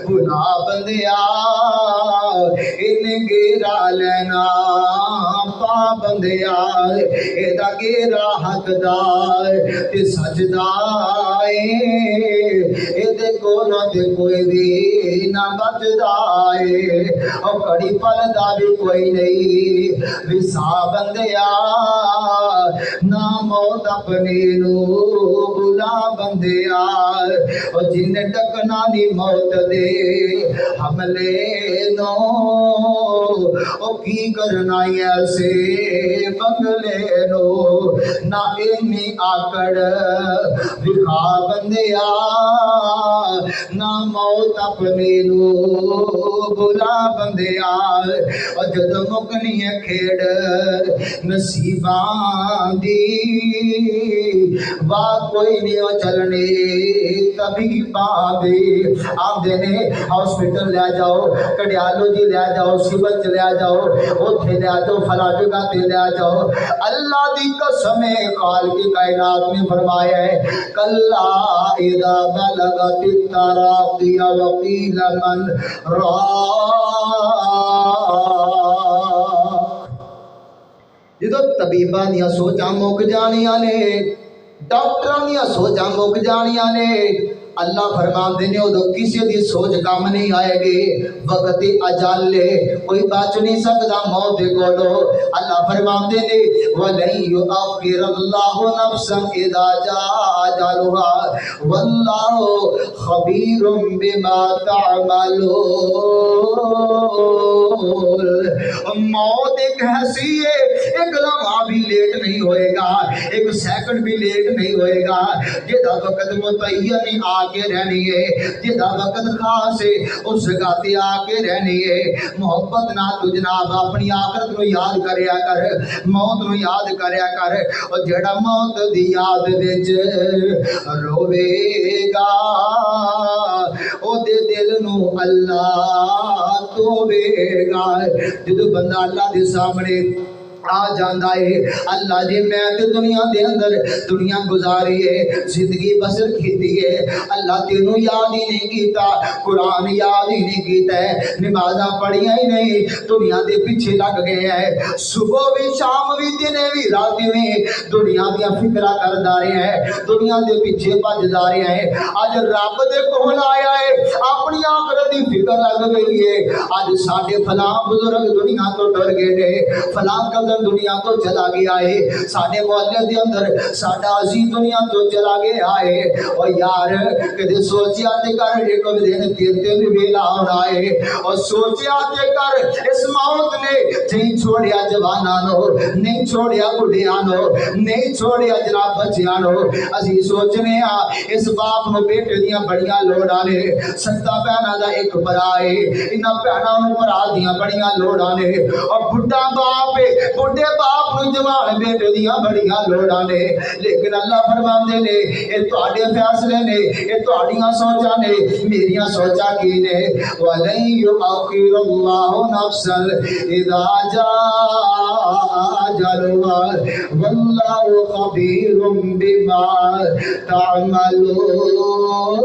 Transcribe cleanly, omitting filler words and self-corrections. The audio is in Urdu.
بلا بندیا ان گیرا لینا پا بندیا ایدا گیرا حقدار تے سجدار ایدے کولوں تے کوئی بھی نہ بچدا ہے اور کڑی پل دا بھی کوئی نہیں وسا بندیا نہ موت اپنی نو بلا بندیا اور جن ڈکنا نی موت دے حملے نو او کی کرنا ایسے بنگلے نو نہ اینی آکڑ بکھا بندیا نہ موت اپنی نو بلا بندیا اور جد مکنی ہے کھیڑ نصیبان دی واہ کوئی نہیں ہو چلنے تبھی باندے آمدے نے ہاسپٹل لے جاؤ کڈیالوجی لے جاؤ سیبت لے جاؤ اوتھے لے جاؤ فلاں جگہ تے لے جاؤ اللہ دی قسم خالق کی کائنات نے فرمایا ہے کلا اذا بلغت التراقی وقیل من راق جدو طبیباں دیاں سوچاں مک جانیاں نے ڈاکٹراں دیاں سوچاں مک جانیاں نے اللہ فرماندے نے ادو کسی دی سوچ کام نہیں آئے گی وقت اجل لے کوئی بچ نہیں سکتا موت کولو اللہ فرماندے نے وَلَن يُؤَخِّرَ اللَّهُ نَفْسًا إِذَا جَاءَ أَجَلُهَا وَاللَّهُ خَبِيرٌ بِمَا تَعْمَلُونَ موت ایک ایسی ہے ایک لمحہ بھی لیٹ نہیں ہوئے گا ایک سیکنڈ بھی لیٹ نہیں ہوئے گا جدا وقت متعین آ کے رہنی ہے جدا وقت خاص ہے اس جگہ تے آ کے رہنی ہے محبت نہ تو جناب اپنی آخرت نو یاد کریا کر موت نو یاد کریا کر اور جڑا موت دی یاد وچ روے گا او دے دل نو اللہ توے گا جدو بندہ اللہ دے سامنے آ جاندہ ہے اللہ جی میں تے دنیا دے اندر دنیا گزاری ہے زندگی بسر کیتی ہے اللہ تینوں یاد ہی نہیں کیتا قرآن یاد ہی نہیں کیتا ہے نمازاں پڑھیاں ہی نہیں دنیا دے پیچھے لگ گئے ہیں صبح بھی شام بھی دن بھی رات بھی دنیا دیا فکرہ کر دارے ہیں دنیا دے پیچھے بج دارے ہیں آج رب دے کون آیا ہے اپنی آخرت دی فکر لگ گئی ہے آج ساڑھے فلاں بزرگ دنیا تو ڈر گئے نے فلاں قدر دنیا تو چلا گیا ہے ساڑھے محلے دے اندر ساڑھا عزیز دنیا تو چلا گیا ہے اور یار کدھے سوچیا تے کر ایک دن تیرتے بھی بیلا ہونا ہے اور سوچیا تے کر اس موت نے نہیں چھوڑیا جوانانو نہیں چھوڑیا بڑھیانو نہیں چھوڑیا جناب بچیانو اسی سوچنے اس باپ نو بیٹے دیاں بڑیاں لوڑا نے ستا پہنا دا ایک برا ہے انہاں پہنا نو برا دیاں بڑیاں لوڑا نے اور بڑھا باپ بڑھے باپ نو جوان بیٹے دیاں بڑیاں لوڑا نے لیکن اللہ فرماندے نے اے تواڈے فیصلے نے اے تواڈیاں سوچاں نے میریاں سوچاں کی نے وَلَن يُؤَخِّرَ اللَّهُ نَفْسًا إِذَا جَاءَ أَجَلُهَا وَاللَّهُ خَبِيرٌ بِمَا تَعْمَلُونَ